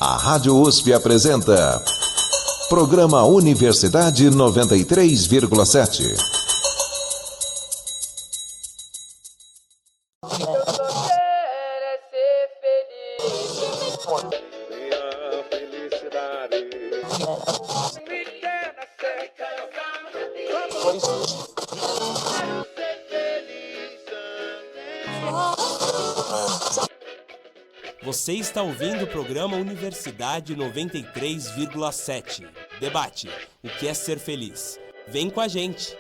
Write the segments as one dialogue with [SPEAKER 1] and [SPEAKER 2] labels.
[SPEAKER 1] A Rádio USP apresenta Programa Universidade 93,7.
[SPEAKER 2] Você está ouvindo o programa Universidade 93,7. Debate: o que é ser feliz? Vem com a gente!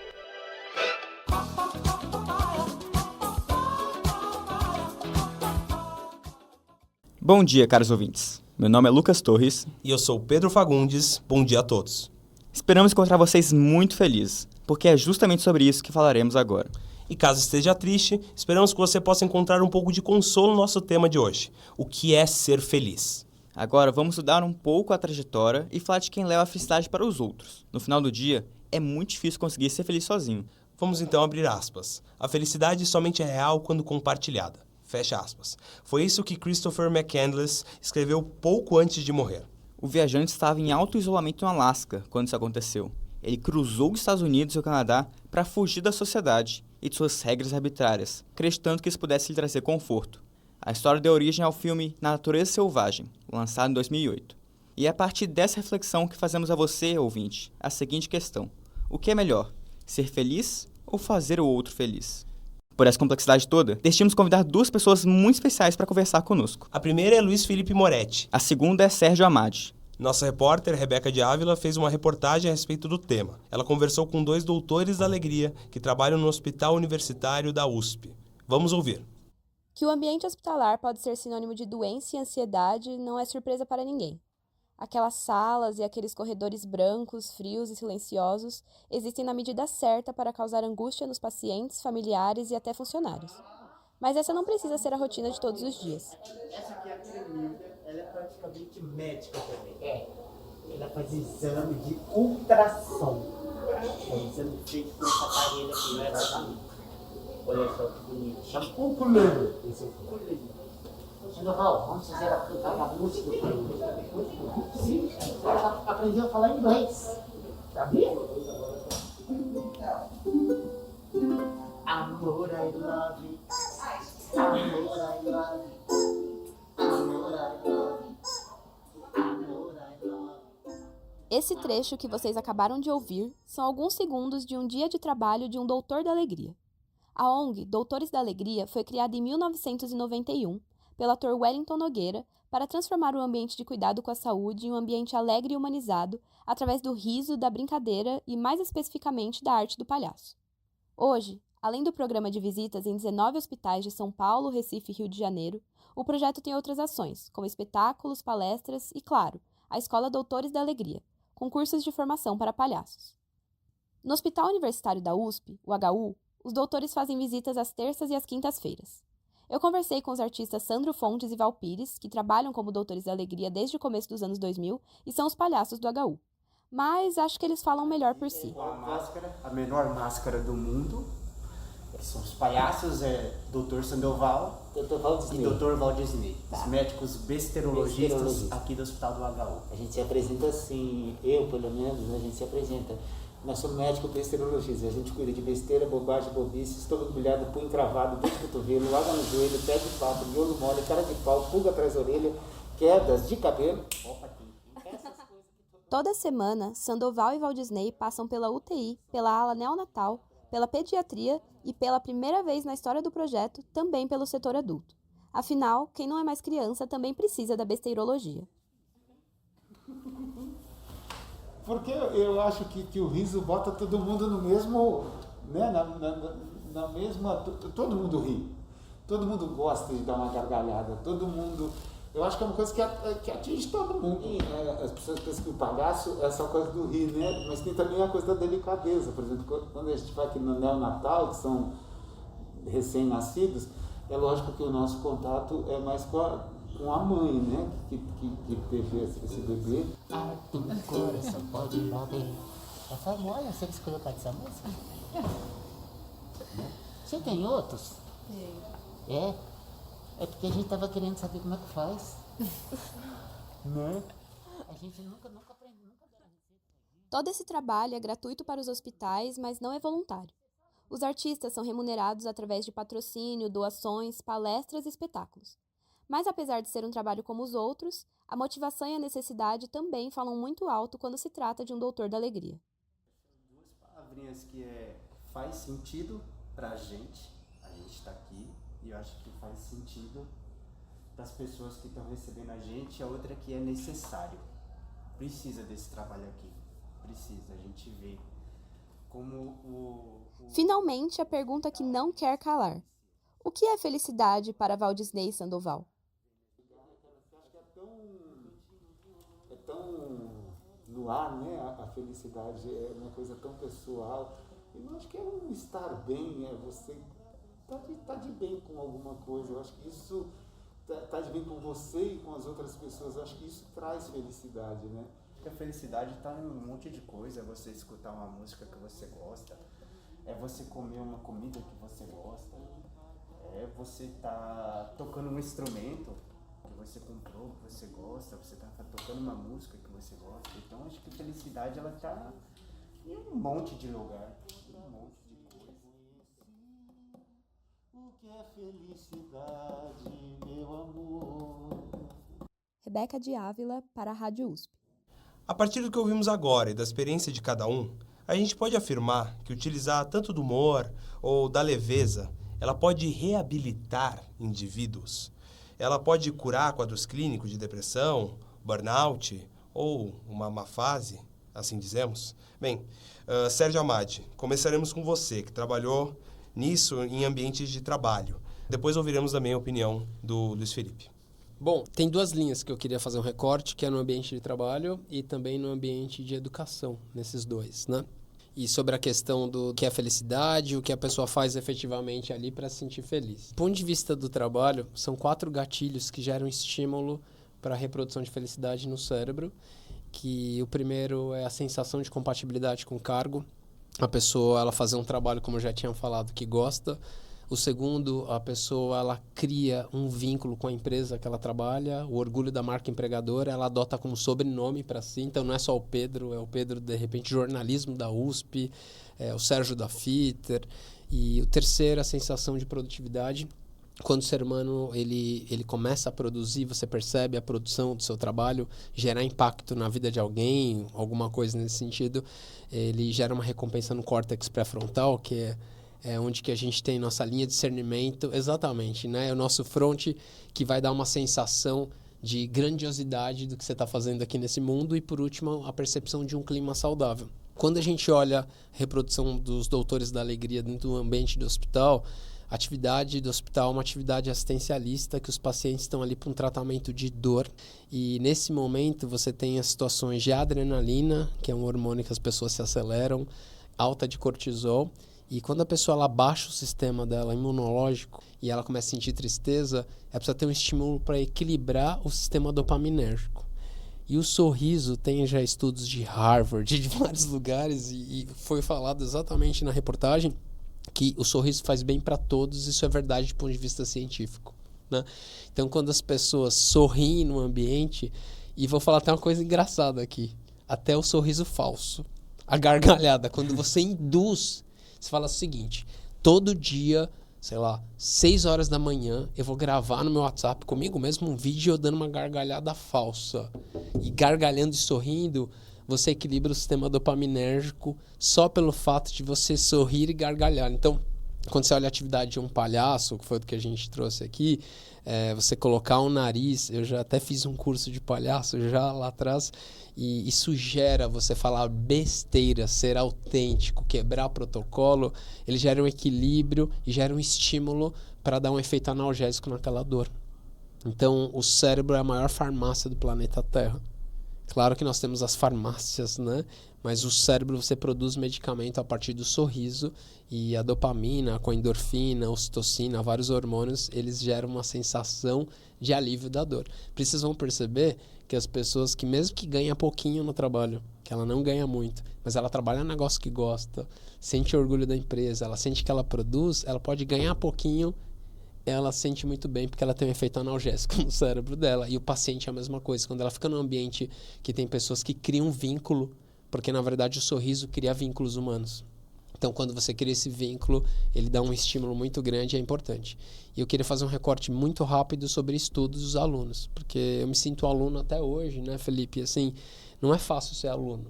[SPEAKER 3] Bom dia, caros ouvintes. Meu nome é Lucas Torres.
[SPEAKER 2] E eu sou Pedro Fagundes. Bom dia a todos.
[SPEAKER 3] Esperamos encontrar vocês muito felizes, porque é justamente sobre isso que falaremos agora.
[SPEAKER 2] E caso esteja triste, esperamos que você possa encontrar um pouco de consolo no nosso tema de hoje. O que é ser feliz?
[SPEAKER 3] Agora vamos estudar um pouco a trajetória e falar de quem leva a felicidade para os outros. No final do dia, é muito difícil conseguir ser feliz sozinho.
[SPEAKER 2] Vamos então abrir aspas. A felicidade somente é real quando compartilhada. Fecha aspas. Foi isso que Christopher McCandless escreveu pouco antes de morrer.
[SPEAKER 3] O viajante estava em alto isolamento no Alasca quando isso aconteceu. Ele cruzou os Estados Unidos e o Canadá para fugir da sociedade e de suas regras arbitrárias, acreditando que isso pudesse lhe trazer conforto. A história deu origem ao filme Na Natureza Selvagem, lançado em 2008. E é a partir dessa reflexão que fazemos a você, ouvinte, a seguinte questão: o que é melhor, ser feliz ou fazer o outro feliz? Por essa complexidade toda, decidimos convidar duas pessoas muito especiais para conversar conosco.
[SPEAKER 2] A primeira é Luiz Felipe Moretti.
[SPEAKER 3] A segunda é Sérgio Amadi.
[SPEAKER 2] Nossa repórter, Rebeca de Ávila, fez uma reportagem a respeito do tema. Ela conversou com dois doutores da alegria que trabalham no Hospital Universitário da USP. Vamos ouvir.
[SPEAKER 4] Que o ambiente hospitalar pode ser sinônimo de doença e ansiedade não é surpresa para ninguém. Aquelas salas e aqueles corredores brancos, frios e silenciosos existem na medida certa para causar angústia nos pacientes, familiares e até funcionários. Mas essa não precisa ser a rotina de todos os dias.
[SPEAKER 5] Essa aqui é a tremenda, ela é praticamente médica também. Ela faz exame de ultrassom. É um exame feito com esse aparelho aqui, não é exatamente. Olha só que bonito. Chama ukulele. Esse é o ukulele. Sandoval, vamos fazer a cantar uma música para ele. Sim, ela aprendeu a falar inglês. Sabia? Amor, I love you. Amor, I love you. Amor, I love you. Amor, I love you.
[SPEAKER 4] Esse trecho que vocês acabaram de ouvir são alguns segundos de um dia de trabalho de um doutor da alegria. A ONG Doutores da Alegria foi criada em 1991 pelo ator Wellington Nogueira para transformar o ambiente de cuidado com a saúde em um ambiente alegre e humanizado através do riso, da brincadeira e, mais especificamente, da arte do palhaço. Hoje, além do programa de visitas em 19 hospitais de São Paulo, Recife e Rio de Janeiro, o projeto tem outras ações, como espetáculos, palestras e, claro, a Escola Doutores da Alegria, com cursos de formação para palhaços. No Hospital Universitário da USP, o HU, os doutores fazem visitas às terças e às quintas-feiras. Eu conversei com os artistas Sandro Fontes e Val Pires, que trabalham como Doutores da Alegria desde o começo dos anos 2000 e são os palhaços do HU. Mas acho que eles falam melhor por si.
[SPEAKER 5] A máscara, a menor máscara do mundo, são os palhaços, Dr. Sandoval e Dr. Walt Disney, os médicos besterologistas aqui do Hospital do HU.
[SPEAKER 6] A gente se apresenta assim, eu pelo menos, a gente se apresenta. Nós somos médicos besterologistas, a gente cuida de besteira, bobagem, bobice, estômago embrulhado, punho encravado, dor de cotovelo, água no joelho, pé de pato, miolo mole, cara de pau, pulga atrás da orelha, quedas de cabelo.
[SPEAKER 4] Toda semana, Sandoval e Walt Disney passam pela UTI, pela ala neonatal, pela pediatria e, pela primeira vez na história do projeto, também pelo setor adulto. Afinal, quem não é mais criança também precisa da besteirologia.
[SPEAKER 7] Porque eu acho que o riso bota todo mundo no mesmo, né, na mesma, todo mundo ri, todo mundo gosta de dar uma gargalhada, todo mundo, eu acho que é uma coisa que atinge todo mundo. As pessoas pensam que o palhaço é só coisa do rir, né, mas tem também a coisa da delicadeza. Por exemplo, quando a gente vai aqui no neonatal, que são recém-nascidos, é lógico que o nosso contato é mais com a mãe, né, que teve esse bebê.
[SPEAKER 6] Ah, tu coração pode bater. É famosa, você escolheu essa música? Você tem outros? Tem. É? É porque a gente tava querendo saber como é que faz. Né? A gente nunca aprende, nunca dá receita.
[SPEAKER 4] Todo esse trabalho é gratuito para os hospitais, mas não é voluntário. Os artistas são remunerados através de patrocínio, doações, palestras e espetáculos. Mas apesar de ser um trabalho como os outros, a motivação e a necessidade também falam muito alto quando se trata de um doutor da alegria.
[SPEAKER 8] Duas palavrinhas que faz sentido pra gente está aqui, e eu acho que faz sentido para as pessoas que estão recebendo a gente, a outra que é necessário. Precisa desse trabalho aqui, precisa, a gente vê como
[SPEAKER 4] Finalmente, a pergunta que não quer calar. O que é felicidade para Valdisney Sandoval?
[SPEAKER 7] Acho que é tão no ar, né? A felicidade é uma coisa tão pessoal. E eu acho que é um estar bem, você tá de bem com alguma coisa. Eu acho que isso tá de bem com você e com as outras pessoas. Eu acho que isso traz felicidade, né?
[SPEAKER 8] a felicidade está em um monte de coisa, é você escutar uma música que você gosta, é você comer uma comida que você gosta, é você estar tocando um instrumento que você comprou, que você gosta, você tá tocando uma música que você gosta. Então acho que a felicidade ela tá em um monte de lugar, um monte de coisa.
[SPEAKER 7] O que é felicidade, meu amor?
[SPEAKER 4] Rebeca de Ávila para a Rádio USP.
[SPEAKER 2] A partir do que ouvimos agora e da experiência de cada um, a gente pode afirmar que utilizar tanto do humor ou da leveza, ela pode reabilitar indivíduos. Ela pode curar quadros clínicos de depressão, burnout ou uma má fase, assim dizemos. Bem, Sérgio Amadi, começaremos com você, que trabalhou nisso em ambientes de trabalho. Depois ouviremos também a opinião do Luiz Felipe.
[SPEAKER 9] Bom, tem duas linhas que eu queria fazer um recorte, que é no ambiente de trabalho e também no ambiente de educação, nesses dois, né? E sobre a questão do que é felicidade, o que a pessoa faz efetivamente ali para se sentir feliz. Do ponto de vista do trabalho, são 4 gatilhos que geram estímulo para a reprodução de felicidade no cérebro, que o primeiro é a sensação de compatibilidade com o cargo, a pessoa ela fazer um trabalho, como eu já tinha falado, que gosta. O segundo, a pessoa ela cria um vínculo com a empresa que ela trabalha, o orgulho da marca empregadora, ela adota como sobrenome para si, então não é só o Pedro, é o Pedro, de repente, jornalismo da USP, é o Sérgio da FITER. E o terceiro, a sensação de produtividade. Quando o ser humano ele começa a produzir, você percebe a produção do seu trabalho gerar impacto na vida de alguém, alguma coisa nesse sentido, ele gera uma recompensa no córtex pré-frontal, que é onde que a gente tem nossa linha de discernimento, exatamente, né? É o nosso front que vai dar uma sensação de grandiosidade do que você está fazendo aqui nesse mundo e, por último, a percepção de um clima saudável. Quando a gente olha a reprodução dos doutores da alegria dentro do ambiente do hospital, a atividade do hospital é uma atividade assistencialista que os pacientes estão ali para um tratamento de dor e nesse momento você tem as situações de adrenalina, que é um hormônio que as pessoas se aceleram, alta de cortisol. E quando a pessoa ela baixa o sistema dela imunológico e ela começa a sentir tristeza, ela precisa ter um estímulo para equilibrar o sistema dopaminérgico. E o sorriso, tem já estudos de Harvard, de vários lugares, e foi falado exatamente na reportagem que o sorriso faz bem para todos, isso é verdade do ponto de vista científico, né? Então, quando as pessoas sorriem no ambiente, e vou falar até uma coisa engraçada aqui, até o sorriso falso, a gargalhada, quando você induz. Você fala o seguinte, todo dia, sei lá, 6 horas da manhã, eu vou gravar no meu WhatsApp comigo mesmo um vídeo eu dando uma gargalhada falsa. E gargalhando e sorrindo, você equilibra o sistema dopaminérgico só pelo fato de você sorrir e gargalhar. Então, quando você olha a atividade de um palhaço, que foi o que a gente trouxe aqui, você colocar um nariz, eu já até fiz um curso de palhaço já lá atrás, e isso gera você falar besteira, ser autêntico, quebrar protocolo, ele gera um equilíbrio e gera um estímulo para dar um efeito analgésico naquela dor. Então, o cérebro é a maior farmácia do planeta Terra. Claro que nós temos as farmácias, né? Mas o cérebro, você produz medicamento a partir do sorriso e a dopamina, com a endorfina, a ocitocina, vários hormônios, eles geram uma sensação de alívio da dor. Vocês vão perceber que as pessoas que mesmo que ganham pouquinho no trabalho, que ela não ganha muito, mas ela trabalha no negócio que gosta, sente orgulho da empresa, ela sente que ela produz, ela pode ganhar pouquinho ela sente muito bem porque ela tem um efeito analgésico no cérebro dela. E o paciente é a mesma coisa. Quando ela fica num ambiente que tem pessoas que criam um vínculo, porque na verdade o sorriso cria vínculos humanos. Então, quando você cria esse vínculo, ele dá um estímulo muito grande e é importante. E eu queria fazer um recorte muito rápido sobre estudos dos alunos, porque eu me sinto aluno até hoje, né, Felipe? Assim, não é fácil ser aluno.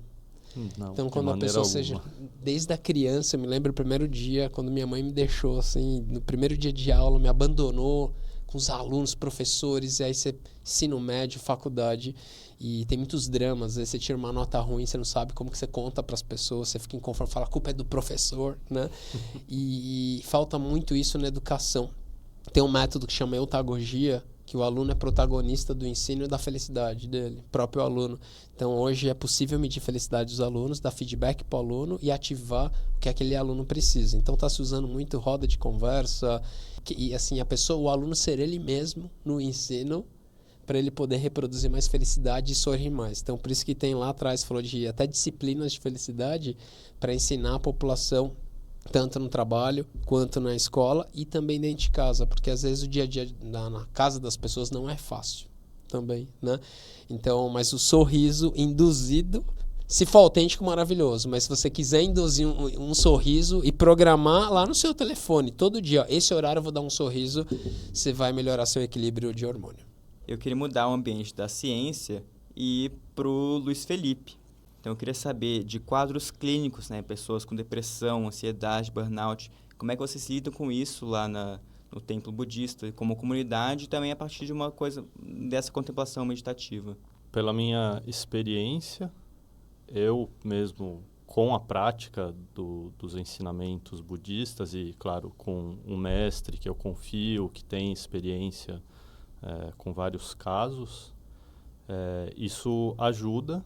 [SPEAKER 10] Não,
[SPEAKER 9] então, quando a pessoa seja... Desde a criança, eu me lembro o primeiro dia, quando minha mãe me deixou, assim, no primeiro dia de aula, me abandonou com os alunos, professores, e aí você, ensino médio, faculdade, e tem muitos dramas. Às vezes você tira uma nota ruim, você não sabe como que você conta para as pessoas, você fica inconforme, fala, a culpa é do professor, né? E falta muito isso na educação. Tem um método que chama eutagogia, que o aluno é protagonista do ensino e da felicidade dele, próprio aluno. Então, hoje é possível medir a felicidade dos alunos, dar feedback para o aluno e ativar o que aquele aluno precisa. Então, está se usando muito roda de conversa, e assim, o aluno ser ele mesmo no ensino, para ele poder reproduzir mais felicidade e sorrir mais. Então, por isso que tem lá atrás, falou de até disciplinas de felicidade para ensinar a população tanto no trabalho quanto na escola e também dentro de casa, porque às vezes o dia a dia na casa das pessoas não é fácil também, né? Então, mas o sorriso induzido, se for autêntico, maravilhoso, mas se você quiser induzir um sorriso e programar lá no seu telefone, todo dia, ó, esse horário eu vou dar um sorriso, você vai melhorar seu equilíbrio de hormônio.
[SPEAKER 3] Eu queria mudar o ambiente da ciência e ir para o Luiz Felipe. Então, eu queria saber de quadros clínicos, né? Pessoas com depressão, ansiedade, burnout. Como é que vocês lidam com isso lá no templo budista, como comunidade, e também a partir de uma coisa dessa contemplação meditativa?
[SPEAKER 10] Pela minha experiência, eu mesmo, com a prática dos ensinamentos budistas e, claro, com um mestre que eu confio, que tem experiência com vários casos, isso ajuda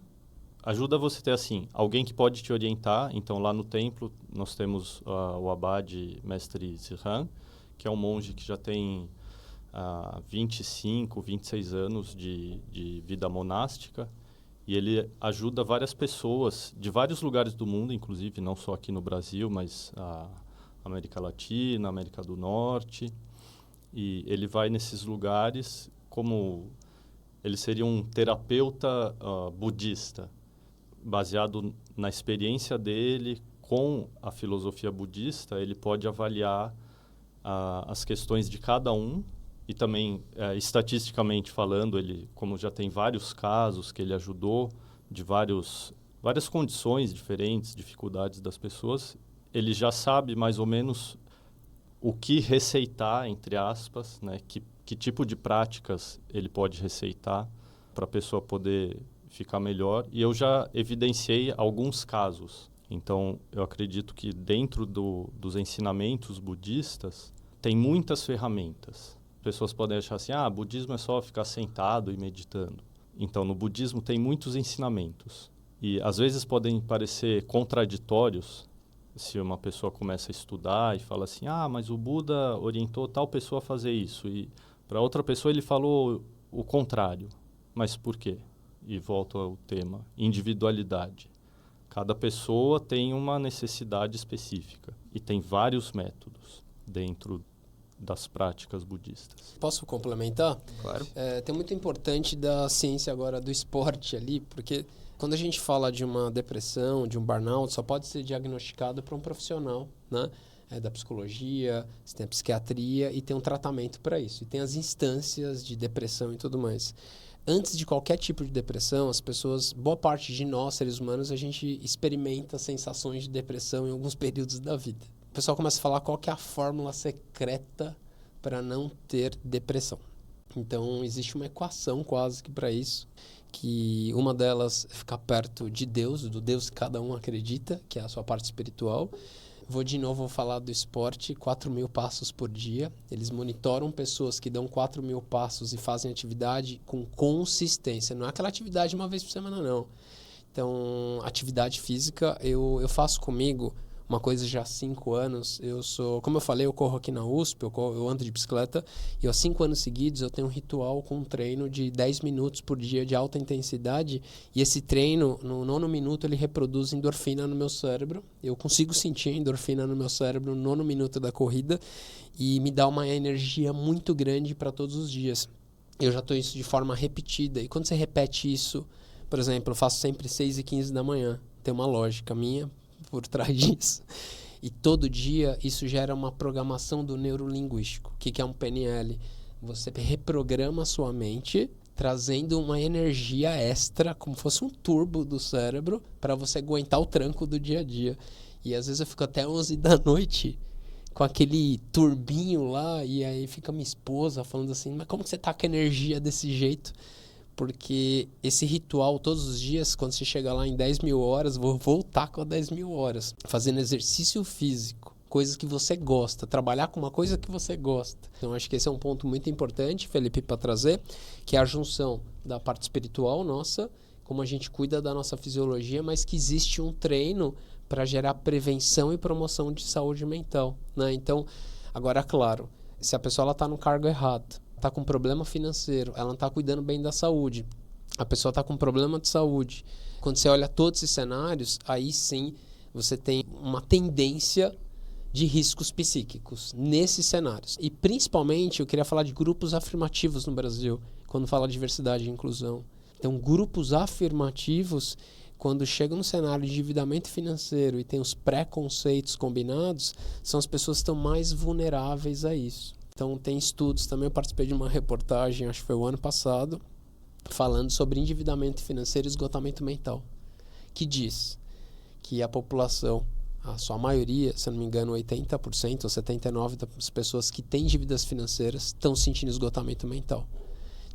[SPEAKER 10] você ter, assim, alguém que pode te orientar. Então, lá no templo, nós temos o abade mestre Zhihan, que é um monge que já tem 25, 26 anos de vida monástica, e ele ajuda várias pessoas de vários lugares do mundo, inclusive, não só aqui no Brasil, mas a América Latina, América do Norte, e ele vai nesses lugares como... Ele seria um terapeuta budista, baseado na experiência dele com a filosofia budista. Ele pode avaliar as questões de cada um e também, estatisticamente falando, ele, como já tem vários casos que ele ajudou de várias condições diferentes, dificuldades das pessoas, ele já sabe mais ou menos o que receitar, entre aspas, né? Que tipo de práticas ele pode receitar para a pessoa poder ficar melhor. E eu já evidenciei alguns casos. Então, eu acredito que dentro dos ensinamentos budistas tem muitas ferramentas. Pessoas podem achar assim, budismo é só ficar sentado e meditando. Então, no budismo tem muitos ensinamentos. E, às vezes, podem parecer contraditórios se uma pessoa começa a estudar e fala assim, mas o Buda orientou tal pessoa a fazer isso. E para outra pessoa ele falou o contrário. Mas por quê? E volto ao tema, individualidade. Cada pessoa tem uma necessidade específica e tem vários métodos dentro das práticas budistas.
[SPEAKER 9] Posso complementar?
[SPEAKER 3] Claro.
[SPEAKER 9] Tem muito importante da ciência agora do esporte ali, porque quando a gente fala de uma depressão, de um burnout, só pode ser diagnosticado por um profissional, né? Da psicologia, você tem a psiquiatria e tem um tratamento para isso. E tem as instâncias de depressão e tudo mais. Antes de qualquer tipo de depressão, as pessoas, boa parte de nós, seres humanos, a gente experimenta sensações de depressão em alguns períodos da vida. O pessoal começa a falar qual que é a fórmula secreta para não ter depressão. Então, existe uma equação quase que para isso, que uma delas é ficar perto de Deus, do Deus que cada um acredita, que é a sua parte espiritual. Vou de novo falar do esporte, 4.000 passos por dia. Eles monitoram pessoas que dão 4.000 passos e fazem atividade com consistência. Não é aquela atividade uma vez por semana, não. Então, atividade física, eu faço comigo uma coisa já há 5 anos. Como eu falei, eu corro aqui na USP, eu ando de bicicleta, e há 5 anos seguidos eu tenho um ritual com um treino de 10 minutos por dia de alta intensidade, e esse treino, no 9º minuto, ele reproduz endorfina no meu cérebro. Eu consigo sentir a endorfina no meu cérebro no 9º minuto da corrida, e me dá uma energia muito grande para todos os dias. Eu já estou isso de forma repetida, e quando você repete isso, por exemplo, eu faço sempre 6h15 da manhã, tem uma lógica minha por trás disso. E todo dia isso gera uma programação do neurolinguístico. O que é um PNL? Você reprograma a sua mente, trazendo uma energia extra, como fosse um turbo do cérebro, para você aguentar o tranco do dia a dia. E às vezes eu fico até 11 da noite com aquele turbinho lá, e aí fica minha esposa falando assim, mas como que você tá com energia desse jeito? Porque esse ritual todos os dias, quando você chega lá em 10.000 horas, vou voltar com 10.000 horas, fazendo exercício físico, coisas que você gosta, trabalhar com uma coisa que você gosta. Então acho que esse é um ponto muito importante, Felipe, para trazer, que é a junção da parte espiritual nossa, como a gente cuida da nossa fisiologia, mas que existe um treino para gerar prevenção e promoção de saúde mental, né? Então, agora, claro, se a pessoa está no cargo errado, está com problema financeiro, ela não está cuidando bem da saúde, a pessoa está com problema de saúde. Quando você olha todos esses cenários, aí sim você tem uma tendência de riscos psíquicos nesses cenários. E principalmente eu queria falar de grupos afirmativos no Brasil, quando fala de diversidade e inclusão. Então, grupos afirmativos, quando chegam no cenário de endividamento financeiro e tem os preconceitos combinados, são as pessoas que estão mais vulneráveis a isso. Então, tem estudos também. Eu participei de uma reportagem, acho que foi o ano passado, falando sobre endividamento financeiro e esgotamento mental, que diz que a população, a sua maioria, se não me engano, 80% ou 79% das pessoas que têm dívidas financeiras estão sentindo esgotamento mental.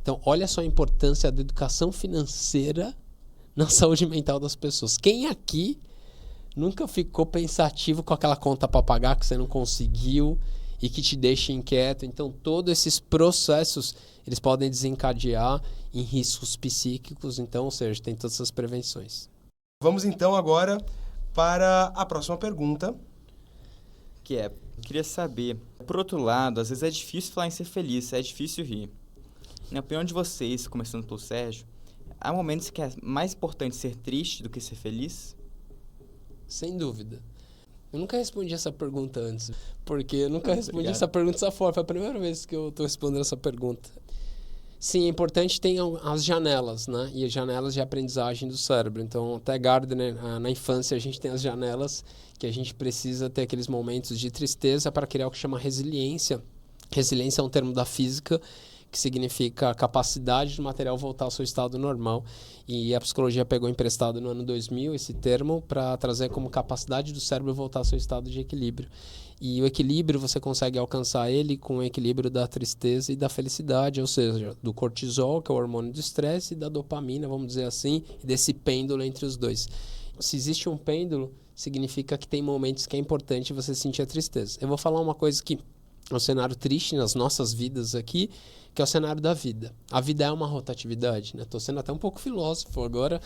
[SPEAKER 9] Então, olha só a importância da educação financeira na saúde mental das pessoas. Quem aqui nunca ficou pensativo com aquela conta para pagar que você não conseguiu e que te deixa inquieto? Então, todos esses processos, eles podem desencadear em riscos psíquicos. Então, ou seja, tem todas essas prevenções.
[SPEAKER 2] Vamos então agora para a próxima pergunta.
[SPEAKER 3] Queria saber, por outro lado, às vezes é difícil falar em ser feliz, é difícil rir. Na opinião de vocês, começando pelo Sérgio, há momentos que é mais importante ser triste do que ser feliz?
[SPEAKER 9] Sem dúvida. Eu nunca respondi essa pergunta antes, porque eu nunca respondi essa pergunta dessa forma. Foi a primeira vez que eu estou respondendo essa pergunta. Sim, é importante ter as janelas, né? E as janelas de aprendizagem do cérebro. Então, até Gardner, na infância, a gente tem as janelas que a gente precisa ter aqueles momentos de tristeza para criar o que chama resiliência. Resiliência é um termo da física que significa a capacidade do material voltar ao seu estado normal. E a psicologia pegou emprestado no ano 2000 esse termo para trazer como capacidade do cérebro voltar ao seu estado de equilíbrio. E o equilíbrio você consegue alcançar ele com o equilíbrio da tristeza e da felicidade, ou seja, do cortisol, que é o hormônio do estresse, e da dopamina, vamos dizer assim, e desse pêndulo entre os dois. Se existe um pêndulo, significa que tem momentos que é importante você sentir a tristeza. Eu vou falar uma coisa que é um cenário triste nas nossas vidas aqui, que é o cenário da vida. A vida é uma rotatividade, né? Estou sendo até um pouco filósofo agora,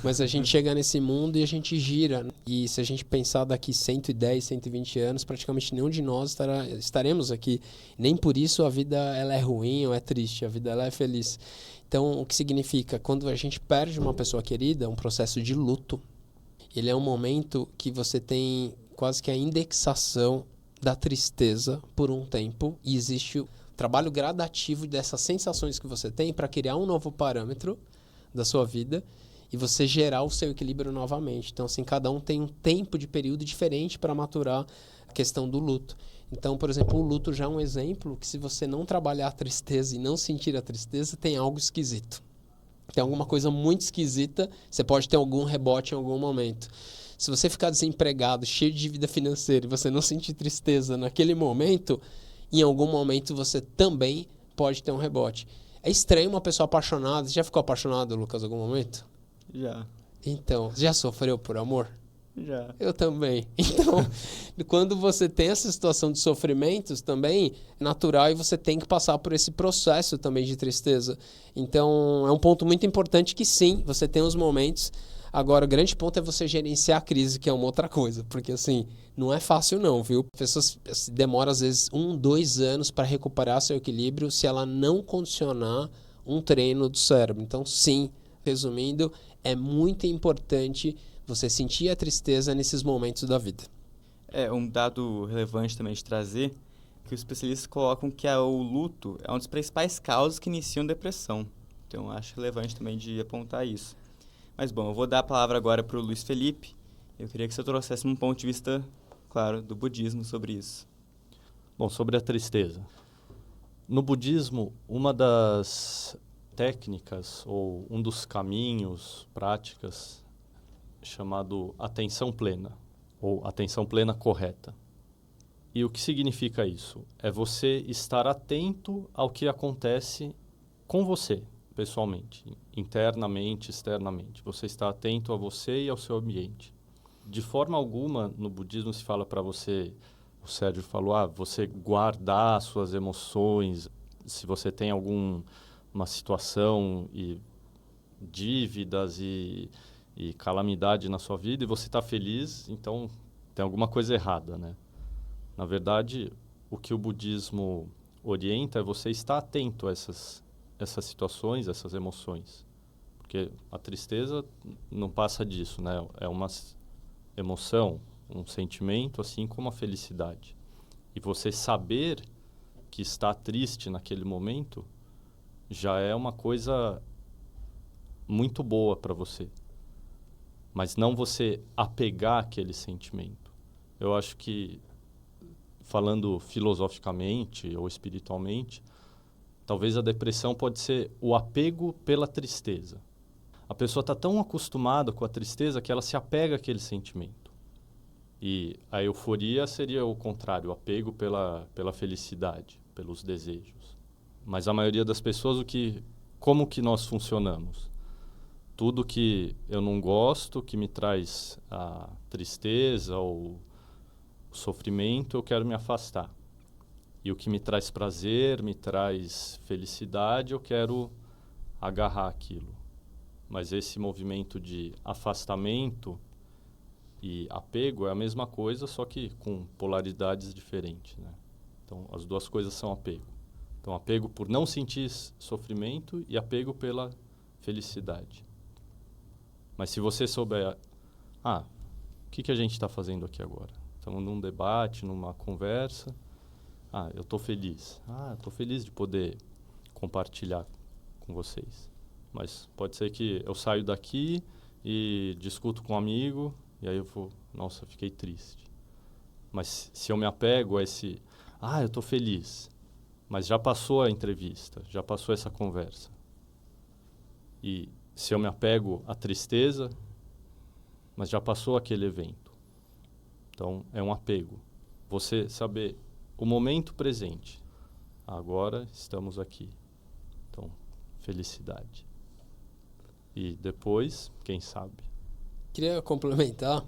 [SPEAKER 9] mas a gente chega nesse mundo e a gente gira. E se a gente pensar daqui 110, 120 anos, praticamente nenhum de nós estaremos aqui. Nem por isso a vida ela é ruim ou é triste, a vida ela é feliz. Então, o que significa? Quando a gente perde uma pessoa querida, um processo de luto, ele é um momento que você tem quase que a indexação da tristeza por um tempo, e existe o trabalho gradativo dessas sensações que você tem para criar um novo parâmetro da sua vida e você gerar o seu equilíbrio novamente. Então, assim, cada um tem um tempo de período diferente para maturar a questão do luto. Então, por exemplo, o luto já é um exemplo que, se você não trabalhar a tristeza e não sentir a tristeza, tem algo esquisito. Tem alguma coisa muito esquisita, você pode ter algum rebote em algum momento. Se você ficar desempregado, cheio de dívida financeira, e você não sentir tristeza naquele momento, em algum momento você também pode ter um rebote. É estranho uma pessoa apaixonada. Você já ficou apaixonado, Lucas, em algum momento?
[SPEAKER 3] Já.
[SPEAKER 9] Então, já sofreu por amor?
[SPEAKER 3] Já.
[SPEAKER 9] Eu também. Então, quando você tem essa situação de sofrimentos também, é natural, e você tem que passar por esse processo também de tristeza. Então, é um ponto muito importante que sim, você tem os momentos. Agora, o grande ponto é você gerenciar a crise, que é uma outra coisa. Porque, assim, não é fácil não, viu? A pessoa demora, às vezes, 1, 2 anos para recuperar seu equilíbrio se ela não condicionar um treino do cérebro. Então, sim, resumindo, é muito importante você sentir a tristeza nesses momentos da vida.
[SPEAKER 3] Um dado relevante também de trazer, que os especialistas colocam que o luto é uma das principais causas que iniciam depressão. Então, acho relevante também de apontar isso. Mas, bom, eu vou dar a palavra agora para o Luiz Felipe. Eu queria que você trouxesse um ponto de vista, claro, do budismo sobre isso.
[SPEAKER 10] Bom, sobre a tristeza. No budismo, uma das técnicas ou um dos caminhos, práticas, chamado atenção plena, ou atenção plena correta. E o que significa isso? É você estar atento ao que acontece com você, pessoalmente, internamente, externamente. Você está atento a você e ao seu ambiente. De forma alguma, no budismo se fala para você, o Sérgio falou, você guardar suas emoções, se você tem alguma situação e dívidas e calamidade na sua vida e você está feliz, então tem alguma coisa errada, né? Na verdade, o que o budismo orienta é você estar atento a essas situações, essas emoções. Porque a tristeza não passa disso, né? É uma emoção, um sentimento, assim como a felicidade. E você saber que está triste naquele momento já é uma coisa muito boa para você. Mas não você apegar àquele sentimento. Eu acho que, falando filosoficamente ou espiritualmente, talvez a depressão pode ser o apego pela tristeza. A pessoa está tão acostumada com a tristeza que ela se apega àquele sentimento. E a euforia seria o contrário, o apego pela felicidade, pelos desejos. Mas a maioria das pessoas, como que nós funcionamos? Tudo que eu não gosto, que me traz a tristeza ou o sofrimento, eu quero me afastar. E o que me traz prazer, me traz felicidade, eu quero agarrar aquilo. Mas esse movimento de afastamento e apego é a mesma coisa, só que com polaridades diferentes, né? Então, as duas coisas são apego. Então, apego por não sentir sofrimento e apego pela felicidade. Mas se você souber, o que a gente está fazendo aqui agora? Estamos num debate, numa conversa. Eu estou feliz. Estou feliz de poder compartilhar com vocês. Mas pode ser que eu saio daqui e discuto com um amigo e aí eu vou, nossa, fiquei triste. Mas se eu me apego a esse, eu estou feliz, mas já passou a entrevista, já passou essa conversa. E se eu me apego à tristeza, mas já passou aquele evento. Então, é um apego. Você saber o momento presente. Agora estamos aqui. Então, felicidade. E depois, quem sabe?
[SPEAKER 9] Queria complementar,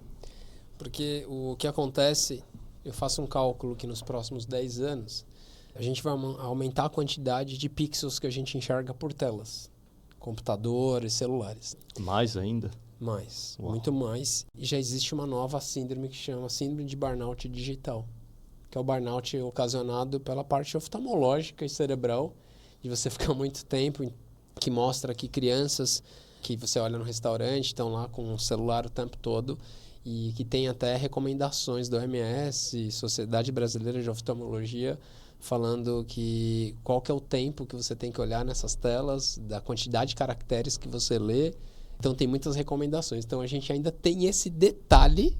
[SPEAKER 9] porque o que acontece, eu faço um cálculo que nos próximos 10 anos, a gente vai aumentar a quantidade de pixels que a gente enxerga por telas. Computadores, celulares.
[SPEAKER 10] Mais ainda?
[SPEAKER 9] Mais,
[SPEAKER 10] Uau.
[SPEAKER 9] Muito mais. E já existe uma nova síndrome que chama síndrome de burnout digital, que é o burnout ocasionado pela parte oftalmológica e cerebral, de você ficar muito tempo, que mostra que crianças que você olha no restaurante estão lá com o celular o tempo todo e que tem até recomendações do OMS, Sociedade Brasileira de Oftalmologia, falando que qual que é o tempo que você tem que olhar nessas telas, da quantidade de caracteres que você lê. Então tem muitas recomendações. Então a gente ainda tem esse detalhe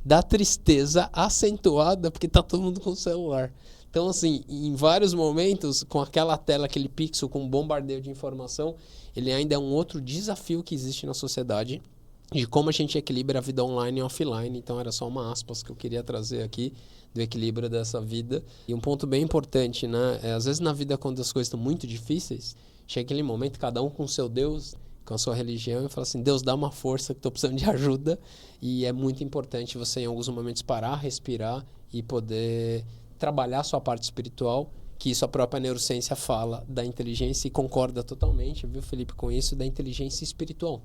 [SPEAKER 9] da tristeza acentuada porque está todo mundo com o celular. Então, assim, em vários momentos, com aquela tela, aquele pixel, com um bombardeio de informação, ele ainda é um outro desafio que existe na sociedade de como a gente equilibra a vida online e offline. Então, era só uma aspas que eu queria trazer aqui do equilíbrio dessa vida. E um ponto bem importante, né? Às vezes na vida, quando as coisas estão muito difíceis, chega aquele momento, cada um com o seu Deus, com a sua religião, e fala assim, Deus, dá uma força que estou precisando de ajuda. E é muito importante você, em alguns momentos, parar, respirar e poder trabalhar a sua parte espiritual, que isso a própria neurociência fala da inteligência e concorda totalmente, viu, Felipe, com isso, da inteligência espiritual.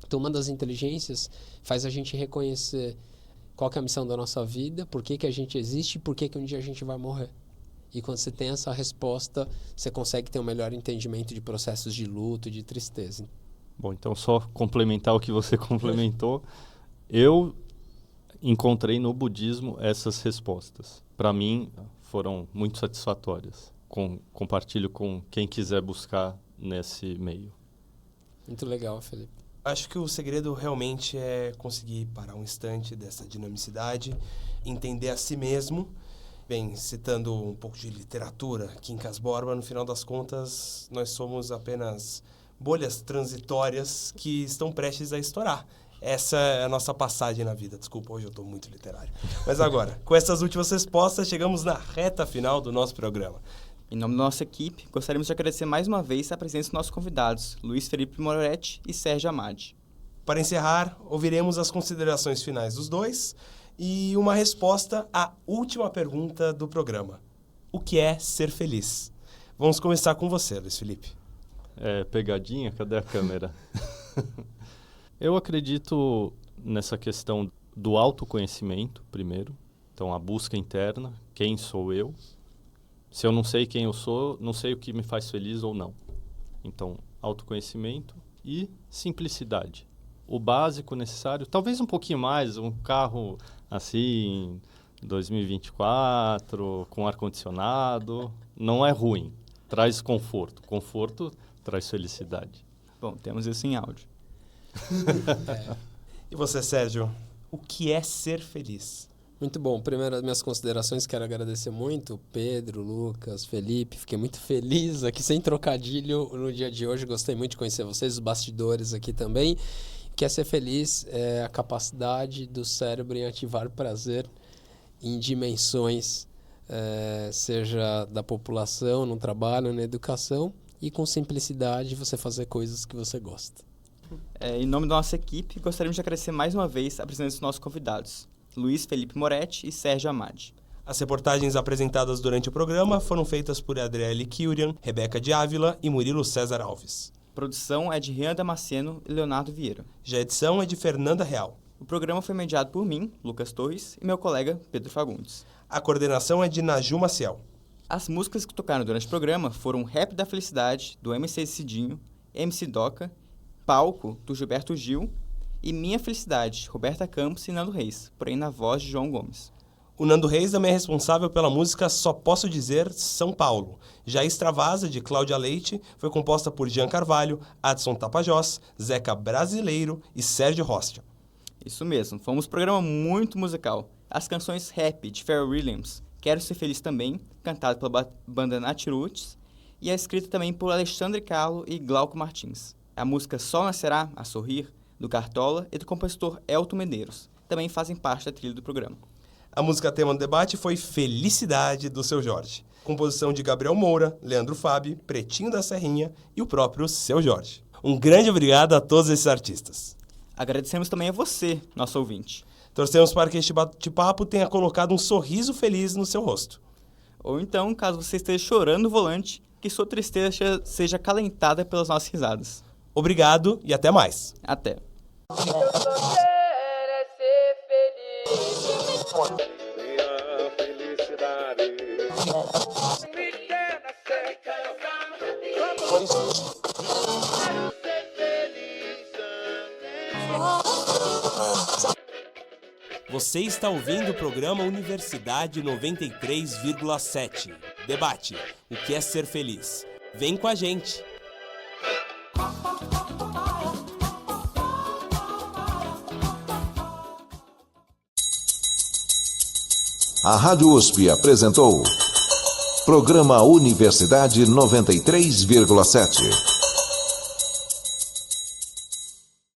[SPEAKER 9] Então, uma das inteligências faz a gente reconhecer qual que é a missão da nossa vida, por que a gente existe e por que um dia a gente vai morrer. E quando você tem essa resposta, você consegue ter um melhor entendimento de processos de luto, de tristeza.
[SPEAKER 10] Bom, então só complementar o que você complementou. Eu encontrei no budismo essas respostas. Para mim, foram muito satisfatórias. Compartilho com quem quiser buscar nesse meio.
[SPEAKER 9] Muito legal, Felipe.
[SPEAKER 2] Acho que o segredo realmente é conseguir parar um instante dessa dinamicidade, entender a si mesmo. Bem, citando um pouco de literatura, Quincas Borba, no final das contas, nós somos apenas bolhas transitórias que estão prestes a estourar. Essa é a nossa passagem na vida. Desculpa, hoje eu estou muito literário. Mas agora, com essas últimas respostas, chegamos na reta final do nosso programa.
[SPEAKER 3] Em nome da nossa equipe, gostaríamos de agradecer mais uma vez a presença dos nossos convidados, Luiz Felipe Moretti e Sérgio Amadi.
[SPEAKER 2] Para encerrar, ouviremos as considerações finais dos dois e uma resposta à última pergunta do programa. O que é ser feliz? Vamos começar com você, Luiz Felipe.
[SPEAKER 10] Pegadinha? Cadê a câmera? Eu acredito nessa questão do autoconhecimento, primeiro. Então, a busca interna, quem sou eu? Se eu não sei quem eu sou, não sei o que me faz feliz ou não. Então, autoconhecimento e simplicidade. O básico necessário, talvez um pouquinho mais, um carro assim, 2024, com ar-condicionado, não é ruim. Traz conforto. Conforto traz felicidade.
[SPEAKER 3] Bom, temos isso em áudio.
[SPEAKER 2] E você, Sérgio, o que é ser feliz?
[SPEAKER 9] Muito bom. Primeiro, as minhas considerações, quero agradecer muito Pedro, Lucas, Felipe. Fiquei muito feliz aqui, sem trocadilho, no dia de hoje. Gostei muito de conhecer vocês, os bastidores aqui também. O que é ser feliz é a capacidade do cérebro em ativar prazer em dimensões, seja da população, no trabalho, na educação, e com simplicidade você fazer coisas que você gosta.
[SPEAKER 3] Em nome da nossa equipe, gostaríamos de agradecer mais uma vez a presença dos nossos convidados, Luiz Felipe Moretti e Sérgio Amadi.
[SPEAKER 2] As reportagens apresentadas durante o programa foram feitas por Adriele Kiurian, Rebeca de Ávila e Murilo César Alves.
[SPEAKER 3] A produção é de Rian Damasceno e Leonardo Vieira.
[SPEAKER 2] Já a edição é de Fernanda Real.
[SPEAKER 3] O programa foi mediado por mim, Lucas Torres, e meu colega Pedro Fagundes.
[SPEAKER 2] A coordenação é de Naju Maciel.
[SPEAKER 3] As músicas que tocaram durante o programa foram Rap da Felicidade, do MC Cidinho, MC Doca, Palco, do Gilberto Gil, e Minha Felicidade, Roberta Campos e Nando Reis, porém na voz de João Gomes.
[SPEAKER 2] O Nando Reis também é responsável pela música Só Posso Dizer São Paulo. Já Extravasa, de Cláudia Leite, foi composta por Jean Carvalho, Adson Tapajós, Zeca Brasileiro e Sérgio Rocha.
[SPEAKER 3] Isso mesmo, foi um programa muito musical. As canções Rap, de Pharrell Williams, Quero Ser Feliz Também, cantada pela banda Natiruts, e é escrita também por Alexandre Carlo e Glauco Martins. A música Sol Nascerá, a Sorrir, do Cartola e do compositor Elton Medeiros, também fazem parte da trilha do programa.
[SPEAKER 2] A música tema do debate foi Felicidade, do Seu Jorge. Composição de Gabriel Moura, Leandro Fabi, Pretinho da Serrinha e o próprio Seu Jorge. Um grande obrigado a todos esses artistas.
[SPEAKER 3] Agradecemos também a você, nosso ouvinte.
[SPEAKER 2] Torcemos para que este bate-papo tenha colocado um sorriso feliz no seu rosto.
[SPEAKER 3] Ou então, caso você esteja chorando no volante, que sua tristeza seja acalentada pelas nossas risadas.
[SPEAKER 2] Obrigado e até mais.
[SPEAKER 3] Até.
[SPEAKER 2] Você está ouvindo o programa Universidade 93,7. Debate: o que é ser feliz? Vem com a gente!
[SPEAKER 1] A Rádio USP apresentou Programa Universidade 93,7.